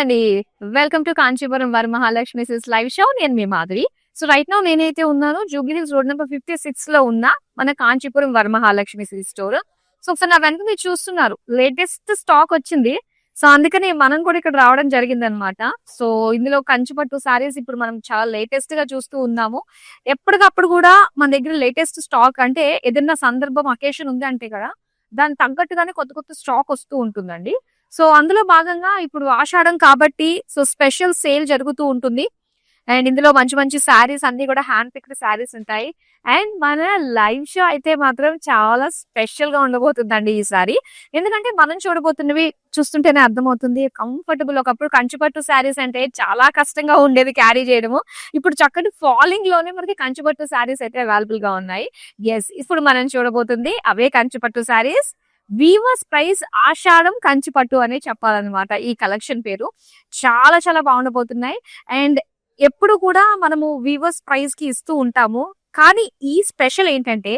అండి. Welcome to Kanchipuram Varamahalakshmi silks live show. నేను మీ Madhuri. So right now నేనైతే ఉన్నానో జూబ్లీ హిల్స్ రోడ్ నెంబర్ 56లో ఉన్న మన Kanchipuram Varamahalakshmi silks store. So ఒకసారి నా వెనక మీరు చూస్తున్నారు లేటెస్ట్ స్టాక్ వచ్చింది. సో అందుకని మనం కూడా ఇక్కడ రావడం జరిగిందనమాట. సో ఇందులో కంచిపట్టు సారీస్ ఇప్పుడు మనం చాలా లేటెస్ట్ గా చూస్తూ ఉన్నాము. ఎప్పటికప్పుడు కూడా మన దగ్గర లేటెస్ట్ స్టాక్ అంటే ఏదైనా సందర్భం అకేషన్ ఉంది అంటే కదా దానికి తగ్గట్టుగానే కొత్త కొత్త స్టాక్ వస్తూ ఉంటుందండి. సో అందులో భాగంగా ఇప్పుడు ఆషాఢం కాబట్టి సో స్పెషల్ సేల్ జరుగుతూ ఉంటుంది. అండ్ ఇందులో మంచి మంచి శారీస్ అన్ని కూడా హ్యాండ్ పిక్డ్ శారీస్ ఉంటాయి. అండ్ మన లైవ్ షో అయితే మాత్రం చాలా స్పెషల్ గా ఉండబోతుందండి ఈసారి. ఎందుకంటే మనం చూడబోతున్నవి చూస్తుంటేనే అర్థమవుతుంది. కంఫర్టబుల్, ఒకప్పుడు కంచిపట్టు శారీస్ అంటే చాలా కష్టంగా ఉండేది క్యారీ చేయడము. ఇప్పుడు చక్కటి ఫాలింగ్ లోనే మనకి కంచిపట్టు శారీస్ అయితే అవైలబుల్ గా ఉన్నాయి. ఎస్, ఇప్పుడు మనం చూడబోతుంది అవే కంచిపట్టు శారీస్. వీవర్స్ ప్రైస్ ఆషాఢం కంచిపట్టు అనే చెప్పాలన్నమాట ఈ కలెక్షన్ పేరు. చాలా చాలా బాగుండబోతున్నాయి. అండ్ ఎప్పుడు కూడా మనము వీవర్స్ ప్రైస్ కి ఇస్తూ ఉంటాము. కానీ ఈ స్పెషల్ ఏంటంటే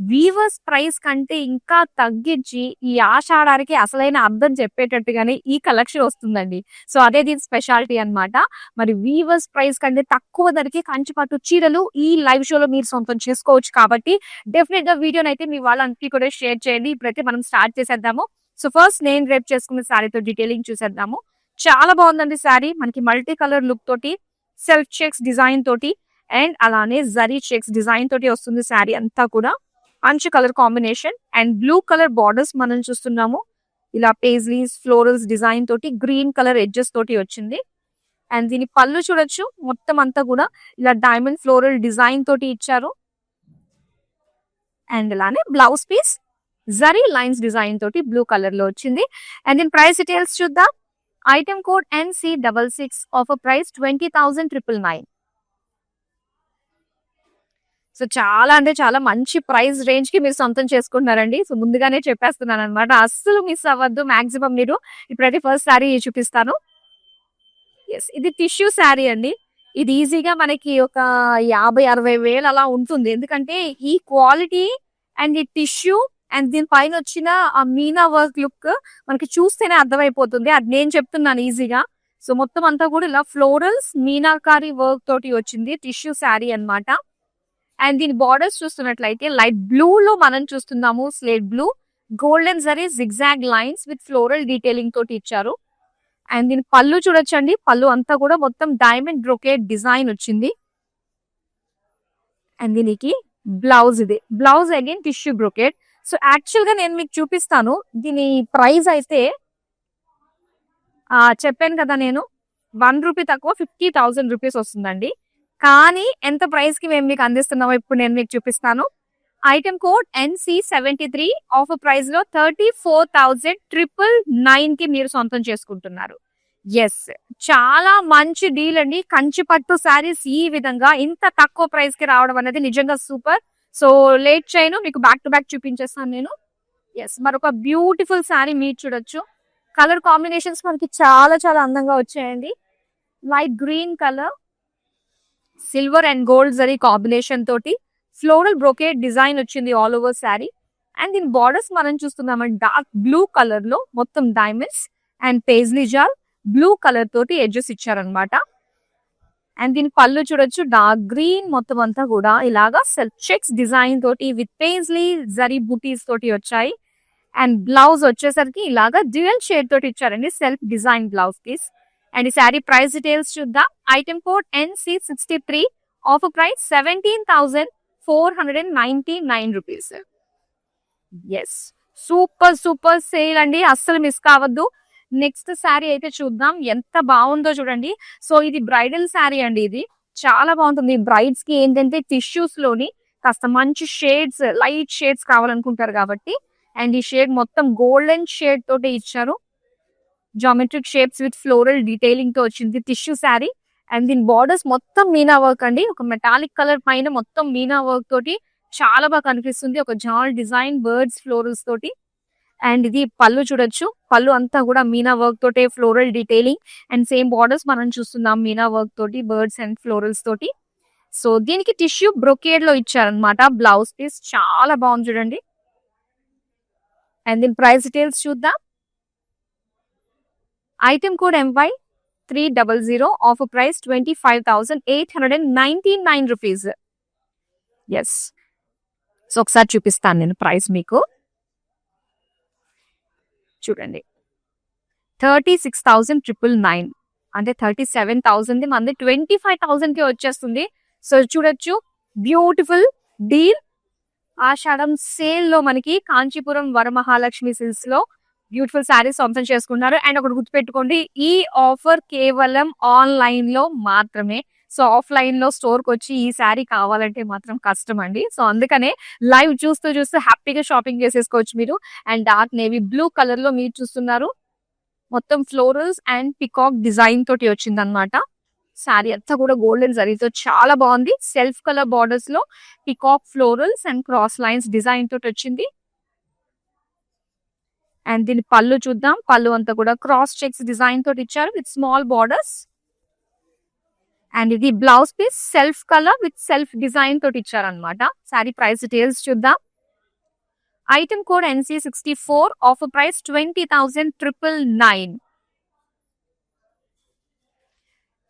వీవర్స్ ప్రైస్ కంటే ఇంకా తగ్గించి ఈ ఆషాఢానికి అసలైన అర్థం చెప్పేటట్టుగానే ఈ కలెక్షన్ వస్తుందండి. సో అదే దీని స్పెషాలిటీ అన్నమాట. మరి వీవర్స్ ప్రైస్ కంటే తక్కువ ధరకి కంచిపట్టు చీరలు ఈ లైవ్ షోలో మీరు సొంతం చేసుకోవచ్చు. కాబట్టి డెఫినెట్ గా వీడియోని అయితే మీ వాళ్ళందరికీ కూడా షేర్ చేయండి. ఇప్పుడైతే మనం స్టార్ట్ చేసేద్దాము. సో ఫస్ట్ నేను రేపు చేసుకున్న శారీతో డీటెయిలింగ్ చూసేద్దాము. చాలా బాగుందండి శారీ. మనకి మల్టీ కలర్ లుక్ తోటి సెల్ఫ్ చెక్స్ డిజైన్ తోటి అండ్ అలానే జరీ చెక్స్ డిజైన్ తోటి వస్తుంది శారీ అంతా కూడా. మంచి colour combination and blue colour borders మనం చూస్తున్నాము. ఇలా పేజ్లీస్ ఫ్లోరల్స్ డిజైన్ తోటి గ్రీన్ కలర్ ఎడ్జెస్ తోటి వచ్చింది. అండ్ దీని పళ్ళు చూడొచ్చు, మొత్తం అంతా కూడా ఇలా డైమండ్ ఫ్లోరల్ డిజైన్ తోటి ఇచ్చారు. అండ్ అలానే blouse piece zari lines design తోటి బ్లూ కలర్ లో వచ్చింది. అండ్ దీని ప్రైస్ డీటెయిల్స్ చూద్దాం. Item code NC66, offer price 20,999. So చాలా అంటే చాలా మంచి ప్రైస్ రేంజ్ కి మీరు సొంతం చేసుకుంటున్నారండి. సో ముందుగానే చెప్పేస్తున్నాను అనమాట, అస్సలు మిస్ అవ్వద్దు. మాక్సిమం మీరు ఇప్పుడైతే ఫస్ట్ శారీ చూపిస్తాను. ఎస్, ఇది టిష్యూ శారీ అండి. ఇది ఈజీగా మనకి ఒక 50-60 వేలు అలా ఉంటుంది. ఎందుకంటే ఈ క్వాలిటీ అండ్ ఈ టిష్యూ అండ్ దీని పైన వచ్చిన ఆ మీనా వర్క్ లుక్ మనకి చూస్తేనే అర్థమైపోతుంది. అది నేను చెప్తున్నాను ఈజీగా. సో మొత్తం అంతా కూడా ఇలా ఫ్లోరల్స్ మీనాకారి వర్క్ తోటి వచ్చింది టిష్యూ శారీ అన్నమాట. అండ్ దీని బార్డర్స్ చూస్తున్నట్లయితే లైట్ బ్లూ లో మనం చూస్తున్నాము, slate blue, golden zari zigzag lines with floral detailing తోటి ఇచ్చారు. అండ్ దీని పళ్ళు చూడొచ్చండి, పళ్ళు అంతా కూడా మొత్తం డైమండ్ బ్రొకేట్ డిజైన్ వచ్చింది. అండ్ దీనికి బ్లౌజ్, ఇది blouse again tissue brocade. So actual గా నేను మీకు చూపిస్తాను. దీని ప్రైస్ అయితే చెప్పాను కదా నేను, 1 రూపీ తక్కువ 50,000 రూపీస్ వస్తుందండి. కానీ ఎంత ప్రైస్ కి మేము మీకు అందిస్తున్నామో ఇప్పుడు నేను మీకు చూపిస్తాను. Item code NC73, offer price లో 34,999 కి మీరు సొంతం చేసుకుంటున్నారు. ఎస్, చాలా మంచి డీల్ అండి. కంచిపట్టు శారీస్ ఈ విధంగా ఇంత తక్కువ ప్రైస్ కి రావడం అనేది నిజంగా సూపర్. సో లేట్ చేయను, మీకు బ్యాక్ టు బ్యాక్ చూపించేస్తాను నేను. ఎస్, మరొక బ్యూటిఫుల్ శారీ మీరు చూడొచ్చు. కలర్ కాంబినేషన్స్ మనకి చాలా చాలా అందంగా వచ్చాయండి. Light green colour, silver and gold zari combination తోటి ఫ్లోరల్ బ్రోకేట్ డిజైన్ వచ్చింది ఆల్ ఓవర్ శారీ. అండ్ దీని బార్డర్స్ మనం చూస్తున్నామండి డార్క్ బ్లూ కలర్ లో మొత్తం diamonds and paisley jaal blue colour తోటి ఎడ్జెస్ ఇచ్చారనమాట. అండ్ దీని పళ్ళు చూడొచ్చు, డార్క్ గ్రీన్, మొత్తం అంతా కూడా ఇలాగా సెల్ఫ్ చెక్స్ డిజైన్ తోటి విత్ పేజ్లీ జరీ బూటీస్ తోటి వచ్చాయి. అండ్ బ్లౌజ్ వచ్చేసరికి ఇలాగా డ్యూయల్ షేడ్ తోటి ఇచ్చారండి, self design blouse piece. And ఈ శారీ ప్రైస్ డీటెయిల్స్ చూద్దాం. Item code NC63, offer price 17,499 rupees. Yes, super super sale అండి, అస్సలు మిస్ కావద్దు. నెక్స్ట్ శారీ అయితే చూద్దాం. ఎంత బాగుందో చూడండి. సో ఇది బ్రైడల్ శారీ అండి. ఇది చాలా బాగుంటుంది. బ్రైడ్స్ కి ఏంటంటే టిష్యూస్ లోని కాస్త మంచి షేడ్స్, లైట్ షేడ్స్ కావాలనుకుంటారు కాబట్టి. అండ్ ఈ షేడ్ మొత్తం గోల్డెన్ షేడ్ తోటి ఇచ్చారు. Geometric shapes with floral detailing తో వచ్చింది టిష్యూ శారీ. అండ్ దీని బార్డర్స్ మొత్తం మీనా వర్క్ అండి. ఒక మెటాలిక్ కలర్ పైన మొత్తం మీనా వర్క్ తోటి చాలా బాగా కనిపిస్తుంది. ఒక జాల్ డిజైన్ బర్డ్స్ ఫ్లోరల్స్ తోటి. అండ్ ఇది పళ్ళు చూడొచ్చు, పళ్ళు అంతా కూడా మీనా వర్క్ తోటే floral detailing and same borders మనం చూస్తున్నాం మీనా వర్క్ తోటి బర్డ్స్ అండ్ ఫ్లోరల్స్ తోటి. సో దీనికి టిష్యూ బ్రొకేడ్ లో ఇచ్చారనమాట బ్లౌజ్ పీస్. చాలా బాగుంది చూడండి. అండ్ దీని ప్రైస్ డీటెయిల్స్ చూద్దాం. Item code MY 300 offer price 25,899 rupees. Yes. So ఒకసారి చూపిస్తాను నేను ప్రైస్ మీకు. చూడండి, 36,999 అంటే 37,000 మంది 25,000 కి వచ్చేస్తుంది. సో చూడొచ్చు, బ్యూటిఫుల్ డీల్. ఆషాఢం సేల్ లో మనకి కాంచీపురం వరమహాలక్ష్మి సిల్క్స్ లో బ్యూటిఫుల్ శారీస్ సొంతం చేసుకున్నారు. అండ్ ఒకటి గుర్తుపెట్టుకోండి, ఈ ఆఫర్ కేవలం ఆన్లైన్ లో మాత్రమే. సో ఆఫ్లైన్ లో స్టోర్ కి వచ్చి ఈ శారీ కావాలంటే మాత్రం కష్టం అండి. సో అందుకనే లైవ్ చూస్తూ హ్యాపీగా షాపింగ్ చేసేసుకోవచ్చు మీరు. And dark navy blue colour లో మీరు చూస్తున్నారు, మొత్తం ఫ్లోరల్స్ అండ్ పికాక్ డిజైన్ తోటి వచ్చింది అనమాట. శారీ అంతా కూడా గోల్డెన్ జరీతో చాలా బాగుంది. సెల్ఫ్ కలర్ బార్డర్స్ లో peacock florals and cross lines design తోటి వచ్చింది. అండ్ దీని పళ్ళు చూద్దాం. పళ్ళు అంతా కూడా క్రాస్ చెక్స్ డిజైన్ తోటి ఇచ్చారు విత్ స్మాల్ బార్డర్స్. అండ్ ఇది blouse piece self colour with self design తోటి ఇచ్చారనమాట. శారీ ప్రైస్ డీటెయిల్స్ చూద్దాం. Item code NC64, offer price 20,999.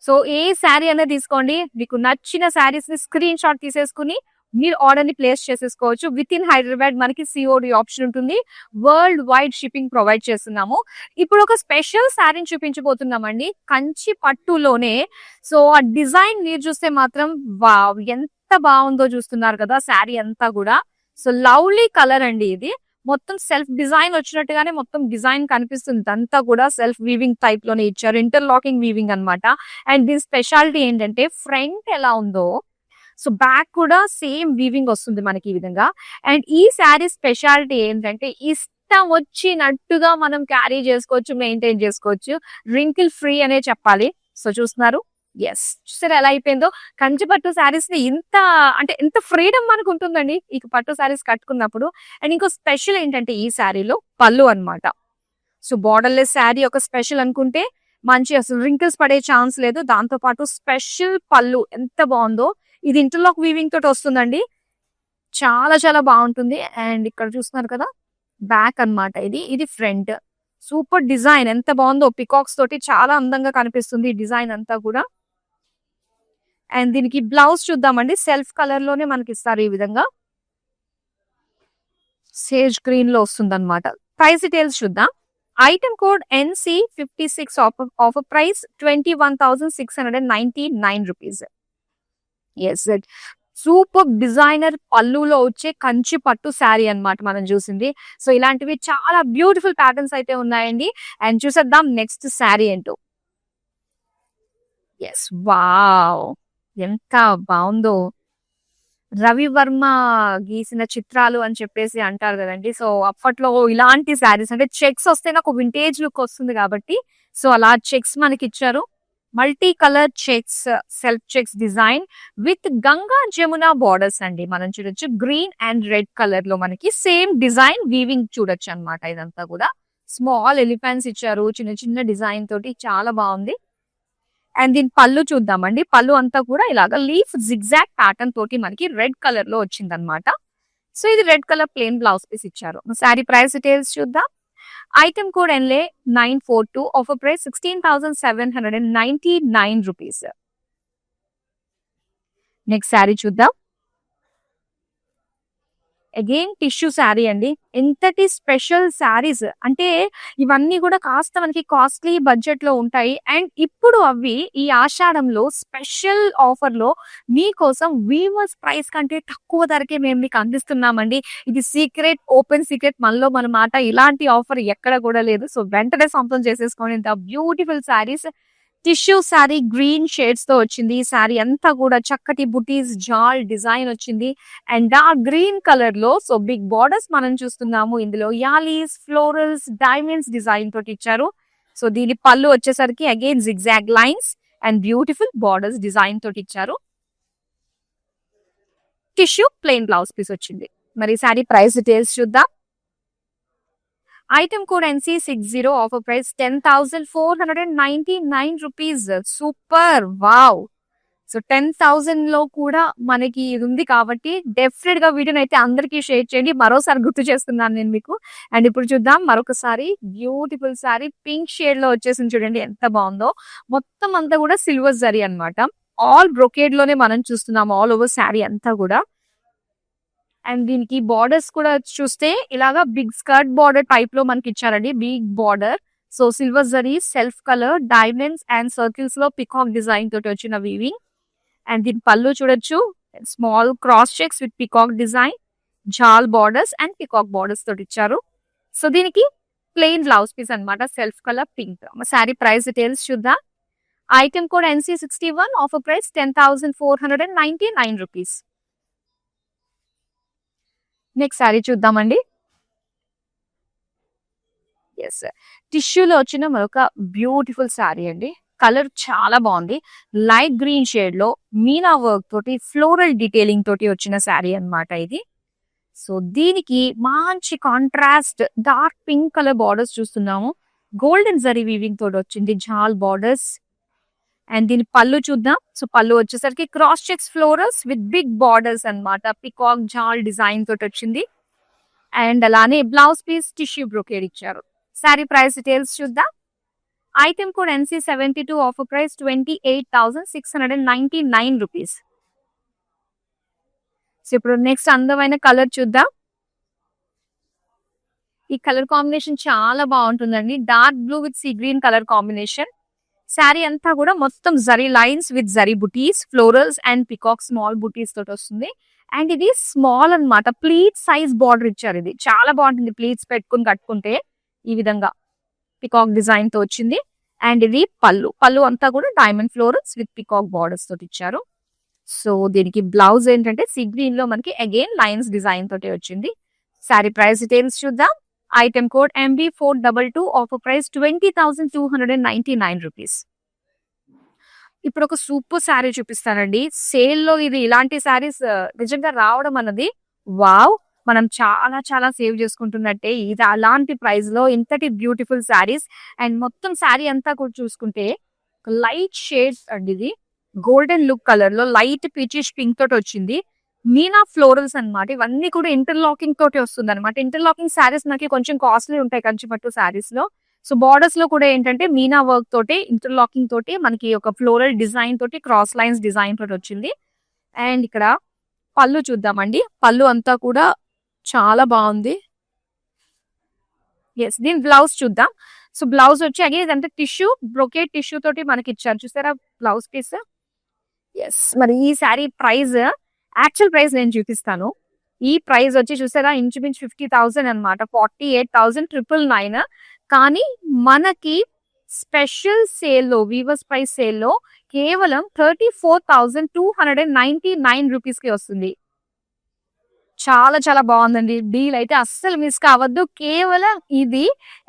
So ఏ శారీ అనేది తీసుకోండి, మీకు నచ్చిన శారీస్ ని స్క్రీన్ షాట్ తీసేసుకుని మీరు ఆర్డర్ ని ప్లేస్ చేసేసుకోవచ్చు. విత్ ఇన్ హైదరాబాద్ మనకి COD ఆప్షన్ ఉంటుంది. వరల్డ్ వైడ్ షిప్పింగ్ ప్రొవైడ్ చేస్తున్నాము. ఇప్పుడు ఒక స్పెషల్ శారీని చూపించబోతున్నామండి, కంచి పట్టులోనే. సో ఆ డిజైన్ మీరు చూస్తే మాత్రం వావ్, ఎంత బాగుందో చూస్తున్నారు కదా శారీ అంతా కూడా. సో లవ్లీ కలర్ అండి ఇది. మొత్తం సెల్ఫ్ డిజైన్ వచ్చినట్టుగానే మొత్తం డిజైన్ కనిపిస్తుంది. అంతా కూడా సెల్ఫ్ వీవింగ్ టైప్ లోనే ఇచ్చారు, ఇంటర్లాకింగ్ వీవింగ్ అన్నమాట. అండ్ దీని స్పెషాలిటీ ఏంటంటే, ఫ్రంట్ ఎలా ఉందో సో బ్యాక్ కూడా సేమ్ వీవింగ్ వస్తుంది మనకి ఈ విధంగా. అండ్ ఈ శారీ స్పెషాలిటీ ఏంటంటే, ఇష్టం వచ్చినట్టుగా మనం క్యారీ చేసుకోవచ్చు, మెయింటైన్ చేసుకోవచ్చు. రింకిల్ ఫ్రీ అనే చెప్పాలి. సో చూస్తున్నారు, ఎస్, చూసారా ఎలా అయిపోయిందో. కంచి పట్టు శారీస్ ని ఇంత అంటే ఎంత ఫ్రీడమ్ మనకు ఉంటుందండి ఈ పట్టు శారీస్ కట్టుకున్నప్పుడు. అండ్ ఇంకో స్పెషల్ ఏంటంటే, ఈ శారీలో పళ్ళు అన్నమాట. సో బార్డర్లెస్ శారీ ఒక స్పెషల్ అనుకుంటే, మంచి అసలు రింకిల్స్ పడే ఛాన్స్ లేదు. దాంతో పాటు స్పెషల్ పళ్ళు ఎంత బాగుందో. ఇది ఇంటర్లాక్ వీవింగ్ తోటి వస్తుందండి, చాలా చాలా బాగుంటుంది. అండ్ ఇక్కడ చూస్తున్నారు కదా, బ్యాక్ అన్నమాట. ఇది ఫ్రంట్. సూపర్ డిజైన్, ఎంత బాగుందో. పికాక్స్ తోటి చాలా అందంగా కనిపిస్తుంది ఈ డిజైన్ అంతా కూడా. అండ్ దీనికి బ్లౌజ్ చూద్దామండి. సెల్ఫ్ కలర్ లోనే మనకి ఇస్తారు ఈ విధంగా, సేజ్ గ్రీన్ లో వస్తుంది అనమాట. ప్రైస్ డీటెయిల్స్ చూద్దాం. Item code NC56, offer price 21,699 rupees. Yes, super designer పళ్ళులో వచ్చే కంచి పట్టు శారీ అన్నమాట మనం చూసింది. సో ఇలాంటివి చాలా బ్యూటిఫుల్ ప్యాటర్న్స్ అయితే ఉన్నాయండి. అండ్ చూసేద్దాం నెక్స్ట్ శారీ ఏంటో. ఎస్, వావ్, ఎంత బాగుందో. రవివర్మ గీసిన చిత్రాలు అని చెప్పేసి అంటారు కదండి. సో అప్పట్లో ఇలాంటి శారీస్ అంటే చెక్స్ వస్తే నాకు వింటేజ్ లుక్ వస్తుంది కాబట్టి, సో అలా చెక్స్ మనకి ఇచ్చారు. Multi colour checks, self checks design with Ganga Jamuna borders అండి. మనం చూడొచ్చు గ్రీన్ అండ్ రెడ్ కలర్ లో మనకి సేమ్ డిజైన్ వీవింగ్ చూడొచ్చు అనమాట. ఇదంతా కూడా స్మాల్ ఎలిఫెంట్స్ ఇచ్చారు, చిన్న చిన్న డిజైన్ తోటి చాలా బాగుంది. అండ్ దీని పళ్ళు చూద్దామండి. పళ్ళు అంతా కూడా ఇలాగా లీఫ్ జిగ్జాగ్ ప్యాటర్న్ తోటి మనకి రెడ్ కలర్ లో వచ్చింది అనమాట. సో ఇది red colour plain blouse piece ఇచ్చారు. శారీ ప్రైస్ డీటెయిల్స్ చూద్దాం. Item code NLA942, offer price 16,799 rupees. Next saree చూద్దాం. అగైన్ టిష్యూ శారీ అండి. ఎంతటి స్పెషల్ శారీస్ అంటే, ఇవన్నీ కూడా కాస్త మనకి కాస్ట్లీ బడ్జెట్ లో ఉంటాయి. అండ్ ఇప్పుడు అవి ఈ ఆషాఢంలో స్పెషల్ ఆఫర్ లో మీకోసం వీవర్స్ ప్రైస్ కంటే తక్కువ ధరకే మేము మీకు అందిస్తున్నామండి. ఇది సీక్రెట్, ఓపెన్ సీక్రెట్, మనలో మన మాట. ఇలాంటి ఆఫర్ ఎక్కడ కూడా లేదు. సో వెంటనే సొంతం చేసేసుకోండి. ఇంత beautiful saris. Tissue sari green shades తో వచ్చింది. ఈ శారీ అంతా కూడా చక్కటి బుటీస్ జాల్ డిజైన్ వచ్చింది. అండ్ డార్క్ గ్రీన్ కలర్ లో సో బిగ్ బార్డర్స్ మనం చూస్తున్నాము. ఇందులో యాలీస్, ఫ్లోరల్స్, డైమండ్స్ డిజైన్ తోటి ఇచ్చారు. సో దీని పళ్ళు వచ్చేసరికి again zigzag lines and beautiful borders design తోటి ఇచ్చారు. టిష్యూ ప్లెయిన్ బ్లౌజ్ పీస్ వచ్చింది. మరి శారీ ప్రైస్ డీటెయిల్స్ చూద్దాం. Item code NC60, offer price 10,499 rupees. Super, wow, so 10,000 లో కూడా మనకి ఇది ఉంది కాబట్టి డెఫినెట్ గా వీడియోని అయితే అందరికీ షేర్ చేయండి. మరోసారి గుర్తు చేస్తున్నాను నేను మీకు. అండ్ ఇప్పుడు చూద్దాం మరొకసారి బ్యూటిఫుల్ సారీ పింక్ షేడ్ లో వచ్చేసింది చూడండి ఎంత బాగుందో. మొత్తం అంతా కూడా సిల్వర్ జరీ అన్నమాట. ఆల్ బ్రొకేడ్ లోనే మనం చూస్తున్నాం ఆల్ ఓవర్ శారీ అంతా కూడా. అండ్ దీనికి బార్డర్స్ కూడా చూస్తే ఇలాగా బిగ్ స్కర్ట్ బార్డర్ టైప్ లో మనకి ఇచ్చారండి. Big border. So silver zari, self colour, diamonds and circles లో పికాక్ డిజైన్ తోటి వచ్చిన వీవింగ్. అండ్ దీని పళ్ళు చూడొచ్చు, small cross checks with peacock design, jaal borders and peacock borders తోటి ఇచ్చారు. సో దీనికి ప్లెయిన్ బ్లౌజ్ పీస్ అన్నమాట, self colour pink. Saree price details చూద్దాం. Item code NC61, offer price 10,499 rupees. Next saree చూద్దామండి. ఎస్, టిష్యూలో వచ్చిన మరొక బ్యూటిఫుల్ శారీ అండి. కలర్ చాలా బాగుంది. లైట్ గ్రీన్ షేడ్ లో మీనా వర్క్ తోటి ఫ్లోరల్ డీటెయిలింగ్ తోటి వచ్చిన శారీ అన్నమాట ఇది. సో దీనికి మంచి contrast dark pink colour borders చూస్తున్నాము. గోల్డెన్ జరీ వీవింగ్ తోటి వచ్చింది జాల్ బార్డర్స్. అండ్ దీని పళ్ళు చూద్దాం. సో పళ్ళు వచ్చేసరికి cross checks florals with big borders అన్నమాట. పికాక్ జాల్ డిజైన్ తోటి వచ్చింది. అండ్ అలానే బ్లౌజ్ పీస్ టిష్యూ బ్రొకేడ్ ఇచ్చారు. శారీ ప్రైస్ డీటెయిల్స్ చూద్దాం. Item code NC72, offer price 28,699 rupees. So ఇప్పుడు నెక్స్ట్ అందమైన కలర్ చూద్దాం. ఈ కలర్ కాంబినేషన్ చాలా బాగుంటుందండి. Dark blue with sea green colour combination. Sari అంతా కూడా మొత్తం zari lines with zari buttis, florals and peacock small బుటీస్ తోటి వస్తుంది. అండ్ ఇది స్మాల్ అన్నమాట. ప్లీట్ సైజ్ బార్డర్ ఇచ్చారు. ఇది చాలా బాగుంటుంది ప్లీట్స్ పెట్టుకుని కట్టుకుంటే. ఈ విధంగా పికాక్ డిజైన్ తో వచ్చింది. అండ్ ఇది పళ్ళు. పళ్ళు అంతా కూడా diamond florals with peacock borders తోటి ఇచ్చారు. సో దీనికి బ్లౌజ్ ఏంటంటే సీ గ్రీన్ లో మనకి అగైన్ లైన్స్ డిజైన్ తోటి వచ్చింది. శారీ ప్రైస్ డీటెయిల్స్ చూద్దాం. Item code MB422, offer price 20,299 rupees. ఇప్పుడు ఒక సూపర్ శారీ చూపిస్తానండి. సేల్ లో ఇది ఇలాంటి శారీస్ నిజంగా రావడం అన్నది వావ్. మనం చాలా చాలా సేవ్ చేసుకుంటున్నట్టే. ఇది అలాంటి ప్రైస్ లో ఇంతటి బ్యూటిఫుల్ శారీస్. అండ్ మొత్తం శారీ అంతా కూడా చూసుకుంటే లైట్ షేడ్స్ అండి. ఇది గోల్డెన్ లుక్ కలర్ లో లైట్ పీచిష్ పింక్ తోటి వచ్చింది. మీనా ఫ్లోరల్స్ అన్నమాట. ఇవన్నీ కూడా ఇంటర్లాకింగ్ తోటి వస్తుంది అనమాట. ఇంటర్లాకింగ్ శారీస్ మనకి కొంచెం కాస్ట్లీ ఉంటాయి కంచిపట్టు శారీస్ లో. సో బార్డర్స్ లో కూడా ఏంటంటే మీనా వర్క్ తోటి ఇంటర్లాకింగ్ తోటి మనకి ఒక ఫ్లోరల్ డిజైన్ తోటి క్రాస్ లైన్స్ డిజైన్ తోటి వచ్చింది. అండ్ ఇక్కడ పళ్ళు చూద్దామండి. పళ్ళు అంతా కూడా చాలా బాగుంది. ఎస్, దీని బ్లౌజ్ చూద్దాం. సో బ్లౌజ్ వచ్చి అగైన్ ఇదంతా టిష్యూ బ్రొకేట్ టిష్యూ తోటి మనకి ఇచ్చారు. చూసారా బ్లౌజ్ పీస్. ఎస్, మరి ఈ శారీ ప్రైస్ యాక్చువల్ ప్రైస్ నేను చూపిస్తాను. ఈ ప్రైస్ వచ్చి చూసారా ఇంచుమించు 50,000 అనమాట. 48,999. కానీ మనకి స్పెషల్ సేల్ లో వీవర్స్ ప్రైస్ సేల్ లో కేవలం 34,299 రూపీస్ కి వస్తుంది. చాలా చాలా బాగుందండి. డీల్ అయితే అస్సలు మిస్ కావద్దు. కేవలం ఇది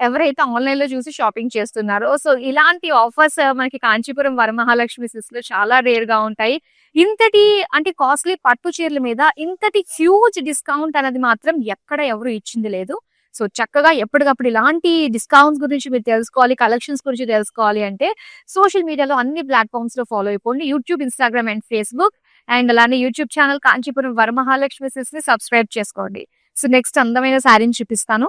ఎవరైతే ఆన్లైన్ లో చూసి షాపింగ్ చేస్తున్నారో. సో ఇలాంటి ఆఫర్స్ మనకి కాంచీపురం వరమహాలక్ష్మి సిల్క్స్ లో చాలా రేర్ గా ఉంటాయి. ఇంతటి అంటే కాస్ట్లీ పట్టు చీరల మీద ఇంతటి హ్యూజ్ డిస్కౌంట్ అనేది మాత్రం ఎక్కడ ఎవరు ఇచ్చింది లేదు. సో చక్కగా ఎప్పటికప్పుడు ఇలాంటి డిస్కౌంట్స్ గురించి మీరు తెలుసుకోవాలి, కలెక్షన్స్ గురించి తెలుసుకోవాలి అంటే సోషల్ మీడియాలో అన్ని ప్లాట్ఫామ్స్ లో ఫాలో అయిపోండి. YouTube, Instagram and Facebook. And అలానే YouTube channel Kanchipuram Varamahalakshmi silks ని సబ్స్క్రైబ్ చేసుకోండి. సో నెక్స్ట్ అందమైన శారీని చూపిస్తాను.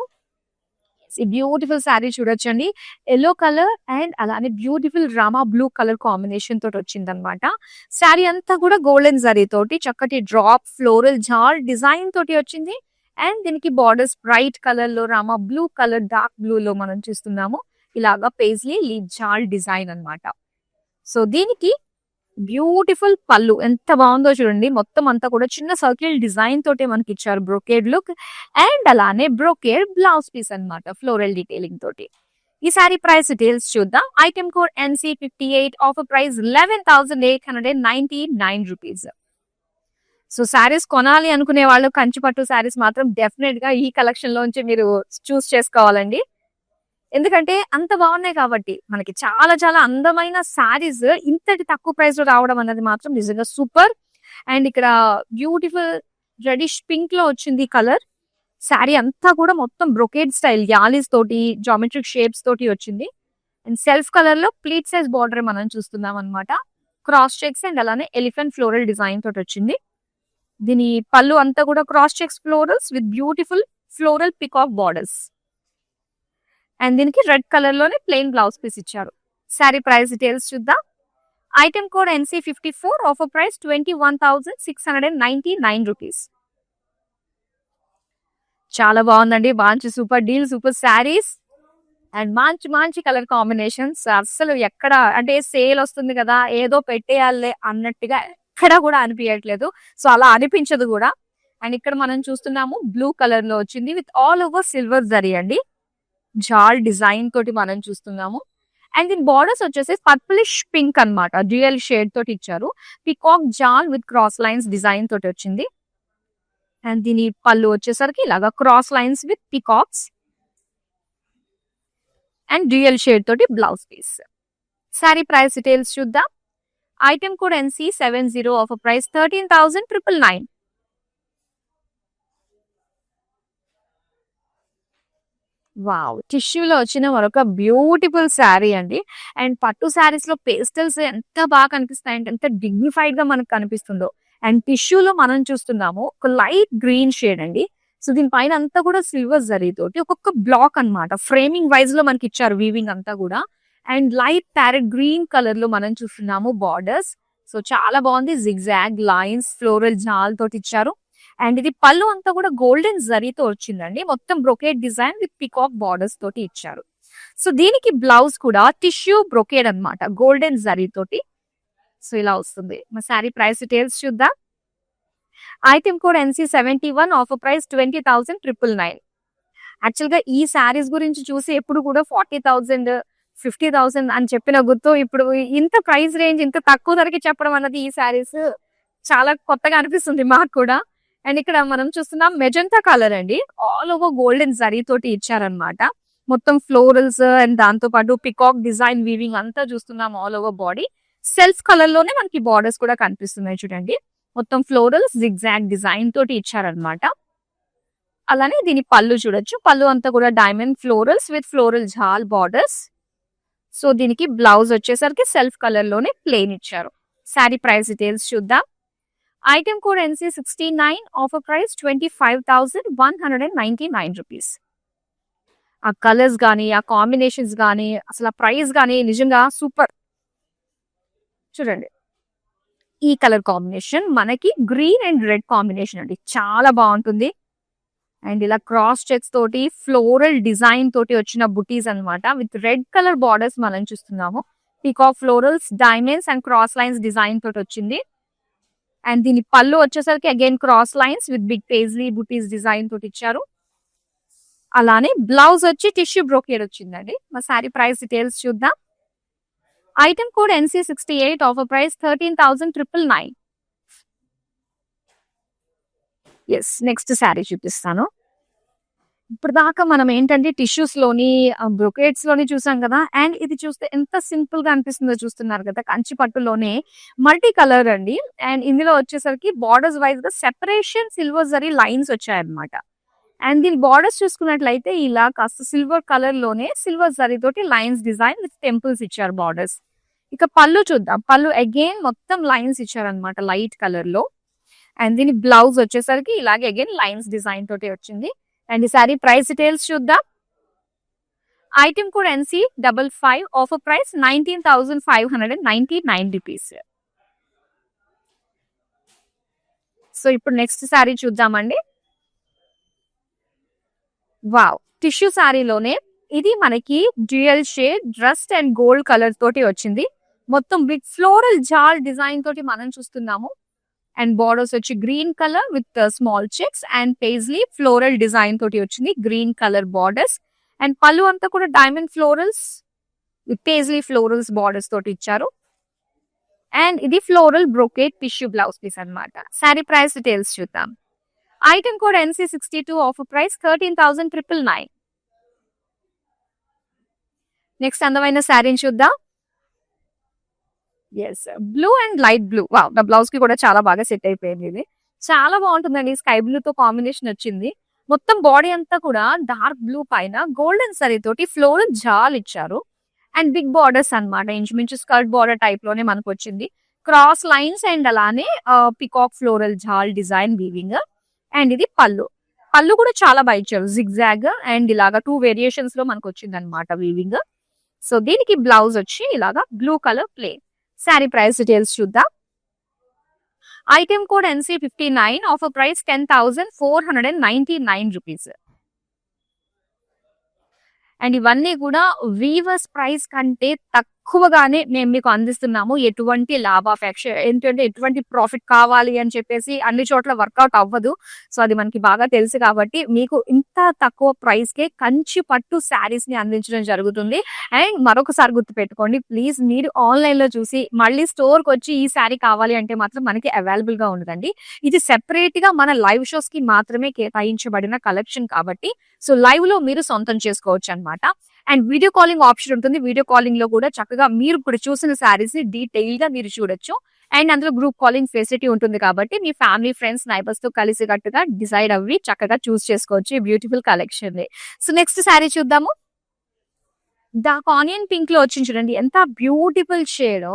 ఈ బ్యూటిఫుల్ శారీ చూడొచ్చండి. ఎల్లో కలర్ అండ్ అలానే beautiful Rama blue colour combination తోటి వచ్చింది అనమాట. శారీ అంతా కూడా గోల్డెన్ జరీ తోటి చక్కటి డ్రాప్ ఫ్లోరల్ జాల్ డిజైన్ తోటి వచ్చింది. అండ్ దీనికి బార్డర్స్ బ్రైట్ కలర్ లో Rama blue colour dark blue లో మనం చూస్తున్నాము. ఇలాగా పేజ్లీ లీవ్ జాల్ డిజైన్ అన్నమాట. సో దీనికి బ్యూటిఫుల్ పళ్ళు ఎంత బాగుందో చూడండి. మొత్తం అంతా కూడా చిన్న సర్కిల్ డిజైన్ తోటే మనకి ఇచ్చారు బ్రోకేడ్ లుక్. అండ్ అలానే బ్రోకేడ్ బ్లౌజ్ పీస్ అన్నమాట ఫ్లోరల్ డీటెయిలింగ్ తోటి. ఈ సారీ ప్రైస్ డీటెయిల్స్ చూద్దాం. Item code NC58, offer price 11,899 rupees. So saris కొనాలి అనుకునే వాళ్ళు కంచిపట్టు శారీస్ మాత్రం డెఫినెట్ గా ఈ కలెక్షన్ లోంచి మీరు చూస్ చేసుకోవాలండి. ఎందుకంటే అంత బాగున్నాయి కాబట్టి మనకి చాలా చాలా అందమైన శారీస్ ఇంతటి తక్కువ ప్రైస్ లో రావడం అన్నది మాత్రం నిజంగా సూపర్. అండ్ ఇక్కడ బ్యూటిఫుల్ రెడిష్ పింక్ లో వచ్చింది కలర్. శారీ అంతా కూడా మొత్తం బ్రొకేడ్ స్టైల్ యాలీస్ తోటి జామెట్రిక్ షేప్స్ తోటి వచ్చింది. అండ్ సెల్ఫ్ కలర్ లో ప్లీట్ సైజ్ బార్డర్ మనం చూస్తున్నాం అనమాట. క్రాస్ చెక్స్ అండ్ అలానే ఎలిఫెంట్ ఫ్లోరల్ డిజైన్ తోటి వచ్చింది. దీని పళ్ళు అంతా కూడా cross checks florals with beautiful floral peacock borders. And దీనికి రెడ్ కలర్ లోనే ప్లెయిన్ బ్లౌజ్ పీస్ ఇచ్చారు. శారీ ప్రైస్ డీటెయిల్స్ చూద్దాం. Item code NC54, offer price 21,699 rupees. చాలా బాగుందండి, మంచి super deal, super saris and మంచి మంచి కలర్ కాంబినేషన్స్. అస్సలు ఎక్కడ అంటే సేల్ వస్తుంది కదా ఏదో పెట్టేయాలే అన్నట్టుగా ఎక్కడ కూడా అనిపించట్లేదు. సో అలా అనిపించదు కూడా. అండ్ ఇక్కడ మనం చూస్తున్నాము బ్లూ కలర్ లో వచ్చింది with all over silver zari అండి. జాల్ డిజైన్ తోటి మనం చూస్తున్నాము. అండ్ దీని బార్డర్స్ వచ్చేసి పర్పులిష్ పింక్ అన్నమాట, డ్యూయల్ షేడ్ తోటి ఇచ్చారు. పికాక్ జాల్ విత్ క్రాస్ లైన్స్ డిజైన్ తోటి వచ్చింది. అండ్ దీని పళ్ళు వచ్చేసరికి ఇలాగా cross lines with peacocks and dual shade తోటి blouse piece. Sari price details చూద్దాం. Item code NC70, offer price 13,999. Wow, టిష్యూలో వచ్చిన మరొక బ్యూటిఫుల్ శారీ అండి. అండ్ పట్టు శారీస్ లో పేస్టల్స్ ఎంత బాగా కనిపిస్తాయి అంటే ఎంత డిగ్నిఫైడ్ గా మనకు కనిపిస్తుందో. అండ్ టిష్యూలో మనం చూస్తున్నాము ఒక లైట్ గ్రీన్ షేడ్ అండి. సో దీనిపైన అంతా కూడా సిల్వర్ జరీతోటి ఒక్కొక్క బ్లాక్ అన్నమాట ఫ్రేమింగ్ వైజ్ లో మనకి ఇచ్చారు వీవింగ్ అంతా కూడా. And light parrot green colour లో మనం చూస్తున్నాము బార్డర్స్. సో చాలా బాగుంది, జిగ్జాగ్ లైన్స్ ఫ్లోరల్ జాల్ తోటి ఇచ్చారు. అండ్ ఇది పళ్ళు అంతా కూడా గోల్డెన్ జరీతో వచ్చిందండి. మొత్తం brocade design with peacock borders తోటి ఇచ్చారు. సో దీనికి బ్లౌజ్ కూడా టిష్యూ బ్రొకేడ్ అన్నమాట, గోల్డెన్ జరీ తోటి. సో ఇలా వస్తుంది. మా శారీ ప్రైస్ డీటెయిల్స్ చూద్దాం. Item code NC71, offer price 20,999. Actual గా ఈ శారీస్ గురించి చూసి ఎప్పుడు కూడా 40,000 50,000 అని చెప్పిన గుర్తు. ఇప్పుడు ఇంత ప్రైస్ రేంజ్ ఇంత తక్కువ ధరకి చెప్పడం అన్నది ఈ శారీస్ చాలా కొత్తగా అనిపిస్తుంది మాకు కూడా. అండ్ ఇక్కడ మనం చూస్తున్నాం మెజంతా కలర్ అండి, ఆల్ ఓవర్ గోల్డెన్ జరీ తోటి ఇచ్చారనమాట. మొత్తం ఫ్లోరల్స్ అండ్ దాంతో పాటు పికాక్ డిజైన్ వీవింగ్ అంతా చూస్తున్నాం all over body. Self colour లోనే మనకి బార్డర్స్ కూడా కనిపిస్తున్నాయి చూడండి. మొత్తం ఫ్లోరల్స్ జిగ్జాగ్ డిజైన్ తోటి ఇచ్చారనమాట. అలానే దీని పళ్ళు చూడొచ్చు, పళ్ళు అంతా కూడా diamond florals with floral jaal borders. So దీనికి బ్లౌజ్ వచ్చేసరికి సెల్ఫ్ కలర్ లోనే ప్లెయిన్ ఇచ్చారు. శారీ ప్రైస్ డీటెయిల్స్ చూద్దాం. Item code NC69, offer price 25,199 rupees. ఆ కలర్స్ గానీ ఆ కాంబినేషన్స్ గానీ అసలు ఆ ప్రైస్ గానీ నిజంగా సూపర్. చూడండి ఈ కలర్ కాంబినేషన్ మనకి గ్రీన్ అండ్ రెడ్ కాంబినేషన్ అండి, చాలా బాగుంటుంది. అండ్ ఇలా క్రాస్ చెక్స్ తోటి ఫ్లోరల్ డిజైన్ తోటి వచ్చిన బుటీస్ అన్నమాట విత్ రెడ్ కలర్ బార్డర్స్ మనం చూస్తున్నాము. Peacock florals diamonds and cross lines design తోటి వచ్చింది. అండ్ దీని పళ్ళు వచ్చేసరికి again cross lines with big paisley బుటీస్ డిజైన్ తోటి ఇచ్చారు. అలానే బ్లౌజ్ వచ్చి టిష్యూ బ్రోకేడ్ వచ్చిందండి. మా శారీ ప్రైస్ డీటెయిల్స్ చూద్దాం. Item code NC68, offer price 13,999. Yes, next sari చూపిస్తాను. ఇప్పుడు దాకా మనం ఏంటంటే టిష్యూస్ లోని బ్రొకేట్స్ లోని చూసాం కదా. అండ్ ఇది చూస్తే ఎంత సింపుల్ గా అనిపిస్తుందో చూస్తున్నారు కదా, కంచి పట్టులోనే మల్టీ కలర్ అండి. అండ్ ఇందులో వచ్చేసరికి బార్డర్స్ వైజ్ గా సెపరేషన్ సిల్వర్ జరీ లైన్స్ వచ్చాయన్నమాట. అండ్ దీని బార్డర్స్ చూసుకున్నట్లయితే ఇలా కాస్త సిల్వర్ కలర్ లోనే సిల్వర్ జరీ తోటి లైన్స్ డిజైన్ విత్ టెంపుల్స్ ఇచ్చారు బార్డర్స్. ఇక పళ్ళు చూద్దాం. పళ్ళు అగైన్ మొత్తం లైన్స్ ఇచ్చారనమాట లైట్ కలర్ లో. అండ్ దీని బ్లౌజ్ వచ్చేసరికి ఇలాగే అగైన్ లైన్స్ డిజైన్ తోటి వచ్చింది. అండ్ ఈ సారీ ప్రైస్ డీటెయిల్స్ చూద్దాం. Item code NC55, offer price 19,599 rupees. So ఇప్పుడు నెక్స్ట్ శారీ చూద్దామండి. వావ్, టిష్యూ శారీలోనే ఇది మనకి dual shade rust and gold colour తోటి వచ్చింది. మొత్తం బిగ్ ఫ్లోరల్ జాల్ డిజైన్ తోటి మనం చూస్తున్నాము. అండ్ బార్డర్స్ వచ్చి green colour with small checks and paisley floral design తోటి వచ్చింది, green colour borders. And pallu అంతా కూడా diamond florals with paisley florals borders తోటి ఇచ్చారు. అండ్ ఇది floral brocade tissue blouse piece అన్నమాట. శారీ ప్రైస్ డీటెయిల్స్ చూద్దాం. Item code NC62, offer price 13,999. Next అందమైన శారీని చూద్దాం. Yes, blue and light blue. Wow, నా బ్లౌజ్ కి కూడా చాలా బాగా సెట్ అయిపోయింది. ఇది చాలా బాగుంటుందండి, స్కై బ్లూ తో కాంబినేషన్ వచ్చింది. మొత్తం బాడీ అంతా కూడా డార్క్ బ్లూ పైన గోల్డెన్ సరీ తోటి ఫ్లోరల్ జాల్ ఇచ్చారు. అండ్ బిగ్ బార్డర్స్ అన్నమాట, ఇంచుమించు స్కర్ట్ బార్డర్ టైప్ లోనే మనకు వచ్చింది. క్రాస్ లైన్స్ అండ్ అలానే peacock floral jaal design weaving. And ఇది పళ్ళు. పళ్ళు కూడా చాలా బాగా ఇచ్చారు, జిగ్జాగ్ అండ్ ఇలాగా 2 వేరియేషన్స్ లో మనకు వచ్చింది అనమాట వీవింగ్. సో దీనికి బ్లౌజ్ వచ్చి ఇలాగా blue colour plain. Saree price details చూద్దాం. Item code NC59, offer price 10,499 rupees. And ఇవన్నీ కూడా వీవర్స్ ప్రైస్ కంటే తక్కువగానే మేము మీకు అందిస్తున్నాము. ఎటువంటి లాభాపేక్ష ఏంటంటే ఎటువంటి ప్రాఫిట్ కావాలి అని చెప్పేసి అన్ని చోట్ల వర్కౌట్ అవ్వదు. సో అది మనకి బాగా తెలుసు కాబట్టి మీకు ఇంత తక్కువ ప్రైస్ కే కంచి పట్టు శారీస్ ని అందించడం జరుగుతుంది. అండ్ మరొకసారి గుర్తు పెట్టుకోండి ప్లీజ్, మీరు ఆన్లైన్ లో చూసి మళ్ళీ స్టోర్ కి వచ్చి ఈ శారీ కావాలి అంటే మాత్రం మనకి అవైలబుల్ గా ఉండదండి. ఇది సెపరేట్ గా మన లైవ్ షోస్ కి మాత్రమే కేటాయించబడిన కలెక్షన్ కాబట్టి సో లైవ్ లో మీరు సొంతం చేసుకోవచ్చు అన్నమాట. అండ్ వీడియో కాలింగ్ ఆప్షన్ ఉంటుంది. వీడియో కాలింగ్ లో కూడా చక్కగా మీరు ఇప్పుడు చూసిన శారీస్ ని డీటెయిల్ గా మీరు చూడొచ్చు. అండ్ అందులో గ్రూప్ కాలింగ్ ఫెసిలిటీ ఉంటుంది కాబట్టి మీ ఫ్యామిలీ ఫ్రెండ్స్ నైబర్స్ తో కలిసి కట్టుగా డిసైడ్ అవ్వి చక్కగా చూస్ చేసుకోవచ్చు ఈ బ్యూటిఫుల్ కలెక్షన్ ని. సో నెక్స్ట్ శారీ చూద్దాము. డార్క్ ఆనియన్ పింక్ లో వచ్చింది చూడండి, ఎంత బ్యూటిఫుల్ షేడ్.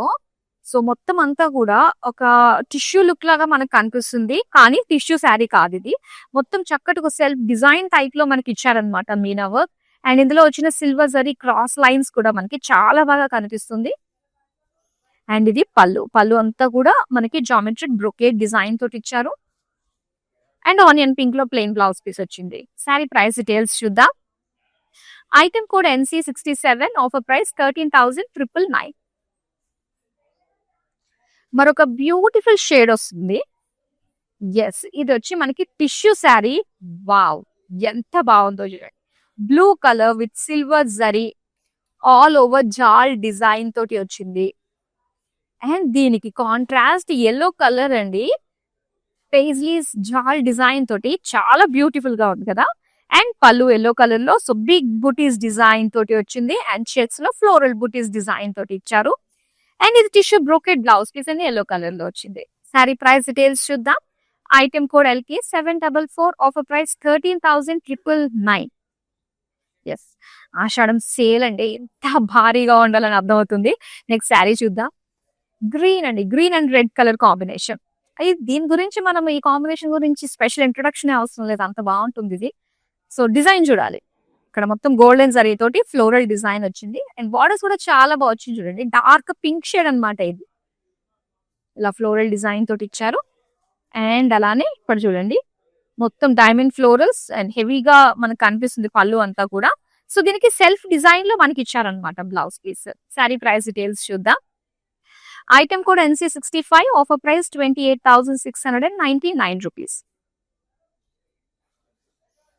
సో మొత్తం అంతా కూడా ఒక టిష్యూ లుక్ లాగా మనకు కనిపిస్తుంది, కానీ టిష్యూ శారీ కాదు ఇది. మొత్తం చక్కటి ఒక సెల్ఫ్ డిజైన్ టైప్ లో మనకి ఇచ్చారనమాట మీనా వర్క్. అండ్ ఇందులో వచ్చిన సిల్వర్ జరీ క్రాస్ లైన్స్ కూడా మనకి చాలా బాగా కనిపిస్తుంది. అండ్ ఇది పళ్ళు. పళ్ళు అంతా కూడా మనకి జామెట్రిక్ బ్రొకేట్ డిజైన్ తోటి ఇచ్చారు. అండ్ ఆనియన్ పింక్ లో ప్లెయిన్ బ్లౌజ్ పీస్ వచ్చింది. శారీ ప్రైస్ డీటెయిల్స్ చూద్దాం. Item code NC67, offer price 13,999. మరొక బ్యూటిఫుల్ షేడ్ వస్తుంది. ఎస్, ఇది వచ్చి మనకి టిష్యూ శారీ. వావ్, ఎంత బాగుందో చూడండి. Blue colour with silver zari all over jaal design తోటి వచ్చింది. అండ్ దీనికి కాంట్రాస్ట్ ఎల్లో కలర్ అండి, పేజ్లీస్ జాల్ డిజైన్ తోటి చాలా బ్యూటిఫుల్ గా ఉంది కదా. అండ్ పళ్ళు ఎల్లో కలర్ లో సో బిగ్ బుటీస్ డిజైన్ తోటి వచ్చింది. అండ్ చెక్స్ లో ఫ్లోరల్ బుటీస్ డిజైన్ తోటి ఇచ్చారు. అండ్ ఇది టిష్యూ బ్రోకెట్ బ్లౌజ్ పీస్ అని ఎల్లో కలర్ లో వచ్చింది. శారీ ప్రైస్ డీటెయిల్స్ చూద్దాం. Item code LK744, offer price 13,999. Yes, ఆషాఢం సేల్ అండి, ఎంత భారీగా ఉండాలని అర్థమవుతుంది. నెక్స్ట్ శారీ చూద్దాం. గ్రీన్ అండి, green and red colour combination. దీని గురించి మనం ఈ కాంబినేషన్ గురించి స్పెషల్ ఇంట్రొడక్షన్ అవసరం లేదు, అంత బాగుంటుంది ఇది. సో డిజైన్ చూడాలి. ఇక్కడ మొత్తం గోల్డెన్ జరీ తోటి ఫ్లోరల్ డిజైన్ వచ్చింది. అండ్ బార్డర్స్ కూడా చాలా బాగా వచ్చింది చూడండి. డార్క్ పింక్ షేడ్ అనమాట ఇది. ఇలా ఫ్లోరల్ డిజైన్ తోటి ఇచ్చారు. అండ్ అలానే ఇక్కడ చూడండి మొత్తం డైమండ్ ఫ్లోరల్స్ అండ్ హెవీగా మనకు కనిపిస్తుంది పళ్ళు అంతా కూడా. సో దీనికి సెల్ఫ్ డిజైన్ లో మనకి ఇచ్చారనమాట blouse piece. Sari price details చూద్దాం. Item code NC65, offer price 28,699 rupees.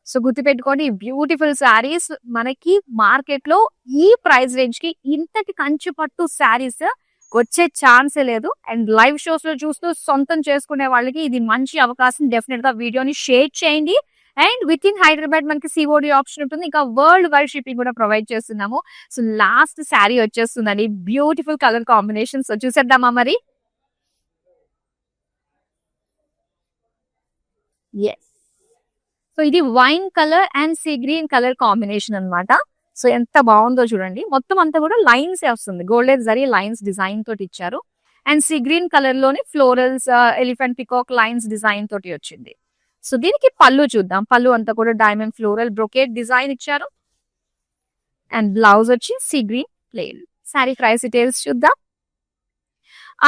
So గుర్తుపెట్టుకోండి, బ్యూటిఫుల్ శారీస్ మనకి మార్కెట్ లో ఈ ప్రైస్ రేంజ్ కి ఇంతటి కంచి పట్టు శారీస్ వచ్చే ఛాన్సే లేదు. అండ్ లైవ్ షోస్ లో చూస్తూ సొంతం చేసుకునే వాళ్ళకి ఇది మంచి అవకాశం. డెఫినెట్ గా వీడియోని షేర్ చేయండి. అండ్ విత్ ఇన్ హైదరాబాద్ మనకి COD ఆప్షన్ ఉంటుంది. ఇంకా వరల్డ్ వైడ్ షిప్పింగ్ కూడా ప్రొవైడ్ చేస్తున్నాము. సో లాస్ట్ శారీ వచ్చేస్తుందండి, బ్యూటిఫుల్ కలర్ కాంబినేషన్. సో చూసేద్దామా మరి. ఎస్, సో ఇది wine colour and sea green colour combination అన్నమాట. సో ఎంత బాగుందో చూడండి. మొత్తం అంతా కూడా లైన్స్ వస్తుంది, గోల్డెన్ జరీ లైన్స్ డిజైన్ తోటి ఇచ్చారు. అండ్ సీ గ్రీన్ కలర్ లోని florals elephant peacock lines design తోటి వచ్చింది. సో దీనికి పళ్ళు చూద్దాం. పళ్ళు అంతా కూడా డైమండ్ ఫ్లోరల్ బ్రొకేట్ డిజైన్ ఇచ్చారు. అండ్ బ్లౌజ్ వచ్చి sea green plain. Sari price details చూద్దాం.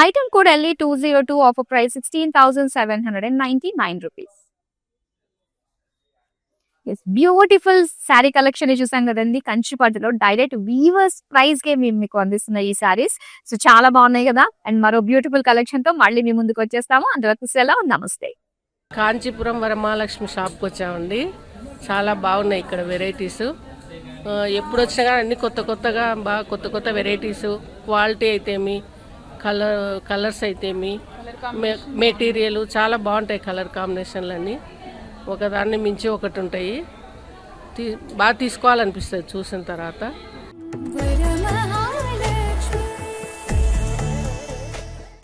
Item code LE202, offer price 16,799 rupees. Beautiful sari collection చూసాం కదండి, కంచి పట్టులో డైరెక్ట్ వీవర్స్ ప్రైస్ కే మేము మీకు అందిస్తున్న ఈ శారీస్. సో చాలా బాగున్నాయి కదా. అండ్ మరో బ్యూటిఫుల్ కలెక్షన్ తో మళ్ళీ మీ ముందుకు వచ్చేస్తాము. అంతవరకు సెలవు, నమస్తే. కాంచీపురం వరమహాలక్ష్మి షాప్కి వచ్చామండి. చాలా బాగున్నాయి ఇక్కడ వెరైటీస్. ఎప్పుడు వచ్చినా కానీ అన్ని కొత్తగా బాగా కొత్త వెరైటీస్, క్వాలిటీ అయితేమి, కలర్స్ అయితేమి, మెటీరియల్ చాలా బాగుంటాయి. కలర్ కాంబినేషన్లు అన్నీ ఒకదాన్ని మించి ఒకటి ఉంటాయి. బాగా తీసుకోవాలనిపిస్తుంది చూసిన తర్వాత.